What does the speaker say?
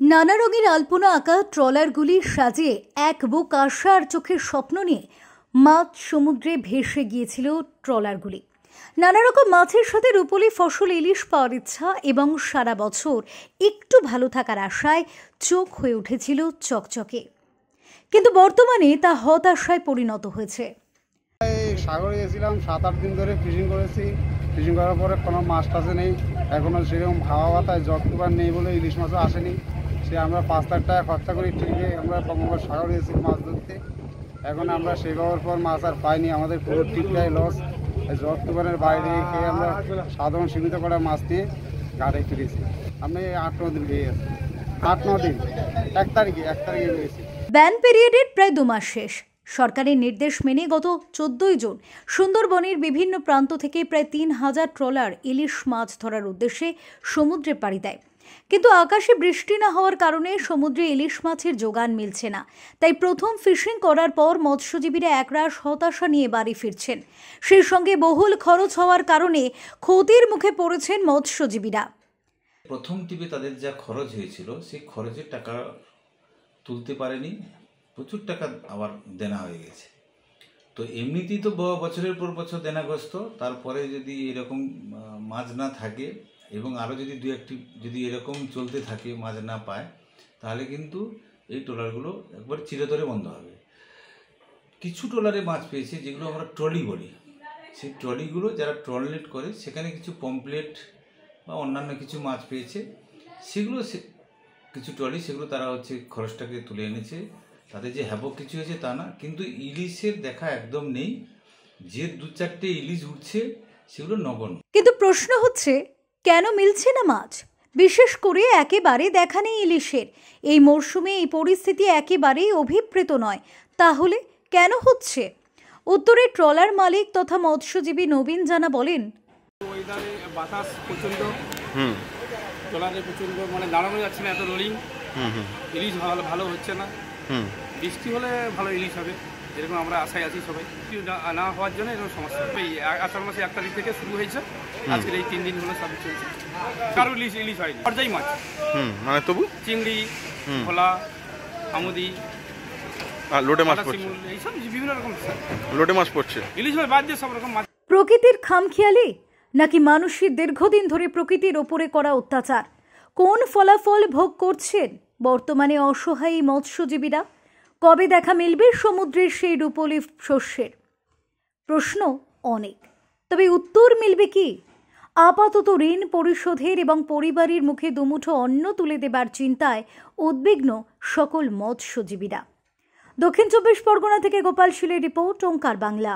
নানা রঙের আলপনা আঁকা ট্রলারগুলি সাজিয়ে এক বুক আশা আর চোখের স্বপ্ন নিয়ে মাছ সমুদ্রে ভেসে গিয়েছিল ট্রলারগুলি। নানা রকম মাছের সাথে রূপলি ফসল ইলিশ পাওয়ার ইচ্ছা এবং সারা বছর একটু ভালো থাকার আশায় চোখ হয়ে উঠেছিল চকচকে, কিন্তু বর্তমানে তা হতাশায় পরিণত হয়েছে। সাগরে গেছিলাম 7-8 দিন ধরে ফিশিং করেছি। ফিশিং করার পরে কোনো মাছ টাছে নেই, এখনও সেরকম হাওয়া বাতায় জগতুবার নেই বলে ইলিশ মাছও আসেনি। সে আমরা 5 লাখ টাকা খরচা করি ঠিকই আমরা বঙ্গোপসাগর সাগরে গেছি মাছ ধরতে। এখন আমরা সেই পাওয়ার পর মাছ আর পাইনি, আমাদের পুরো টিপটাই লস। জগতুবারের বাইরে খেয়ে আমরা সাধারণ সীমিত করা মাছ নিয়ে ঘাটে ফিরেছি। আমরা 8-9 দিন পেয়ে গেছি, 8-9 দিন, 1 তারিখে পেয়েছি। ব্যান পিরিয়ডের প্রায় 2 মাস শেষ। সরকারের নির্দেশ মেনে গত 14 জুন সুন্দরবনের বিভিন্ন প্রান্ত থেকে প্রায় 3000 ট্রলার ইলিশ মাছ ধরার উদ্দেশ্যে সমুদ্রে পাড়ি দেয়, কিন্তু আকাশে বৃষ্টি না হওয়ার কারণে সমুদ্রে ইলিশ মাছের যোগান মিলছে না। তাই প্রথম ফিশিং করার পর মৎস্যজীবীরা একরাশ হতাশা নিয়ে বাড়ি ফিরছেন। সেই সঙ্গে বহুল খরচ হওয়ার কারণে ক্ষতির মুখে পড়েছেন মৎস্যজীবীরা। প্রথম টিপে তাদের যা খরচ হয়েছিল সেই খরচের টাকা তুলতে পারেনি, প্রচুর টাকা আবার দেনা হয়ে গেছে। তো এমনিতেই তো বছরের পর বছর দেনাগ্রস্ত, তারপরে যদি এরকম মাছ না থাকে এবং আরও যদি যদি এরকম চলতে থাকে, মাছ না পায়, তাহলে কিন্তু এই ট্রলারগুলো একবার চিরতরে বন্ধ হবে। কিছু ট্রলারে মাছ পেয়েছে যেগুলো আমরা ট্রলি বলি, সেই ট্রলিগুলো যারা ট্রলনেট করে সেখানে কিছু পমপ্লেট বা অন্যান্য কিছু মাছ পেয়েছে, সেগুলো কিছু ট্রলি সেগুলো তারা খরচটাকে তুলে এনেছে। তাদের যে হ্যাবক কিছু হয়েছে তা না, কিন্তু ইলিশের দেখা একদম নেই। যে 2-4টে ইলিশ উঠছে সেগুলো নগণ্য। কিন্তু প্রশ্ন হচ্ছে, কেন মিলছে না মাছ? বিশেষ করে একেবারে দেখা নেই ইলিশের। এই মরশুমে এই পরিস্থিতি একেবারেই অভিপ্রেত নয়। তাহলে কেন হচ্ছে? উত্তরে ট্রলার মালিক তথা মৎস্যজীবী নবীন জানা বলেন, ওয়েদারে বাতাস প্রচণ্ড, ট্রলারে প্রচণ্ড দাঁড়ানো যাচ্ছে না, এত রোলিং, ইলিশ ভালো হচ্ছে না। বৃষ্টি হলে ভালো ইলিশ হবে, এরকম আমরা আশায় আছি সবাই। না হওয়ার জন্য এরকম সমস্যা। এই আষাঢ় মাসে 1 তারিখ থেকে শুরু হয়েছে, আজকের এই 3 দিন হলো সব চলছে। কারো ইলিশ হয়নি, পর্যায় মাছ, মানে তবু চিংড়ি, ভোলা, আমুদি, লোটে মাছ পড়ছে, এইসব বিভিন্ন রকম লোটে মাছ পড়ছে। ইলিশ মাছ বাদ দিয়ে সব রকম মাছ। প্রকৃতির খামখেয়ালি নাকি মানুষের দীর্ঘদিন ধরে প্রকৃতির ওপরে করা অত্যাচার? কোন ফলাফল ভোগ করছেন বর্তমানে অসহায় মৎস্যজীবীরা? কবে দেখা মিলবে সমুদ্রের সেই রূপলি শস্যের? প্রশ্ন অনেক, তবে উত্তর মিলবে কি? আপাতত ঋণ পরিশোধের এবং পরিবারের মুখে দুমুঠো অন্ন তুলে দেবার চিন্তায় উদ্বিগ্ন সকল মৎস্যজীবীরা। দক্ষিণ 24 পরগনা থেকে গোপাল শীলের রিপোর্ট, ওঙ্কার বাংলা।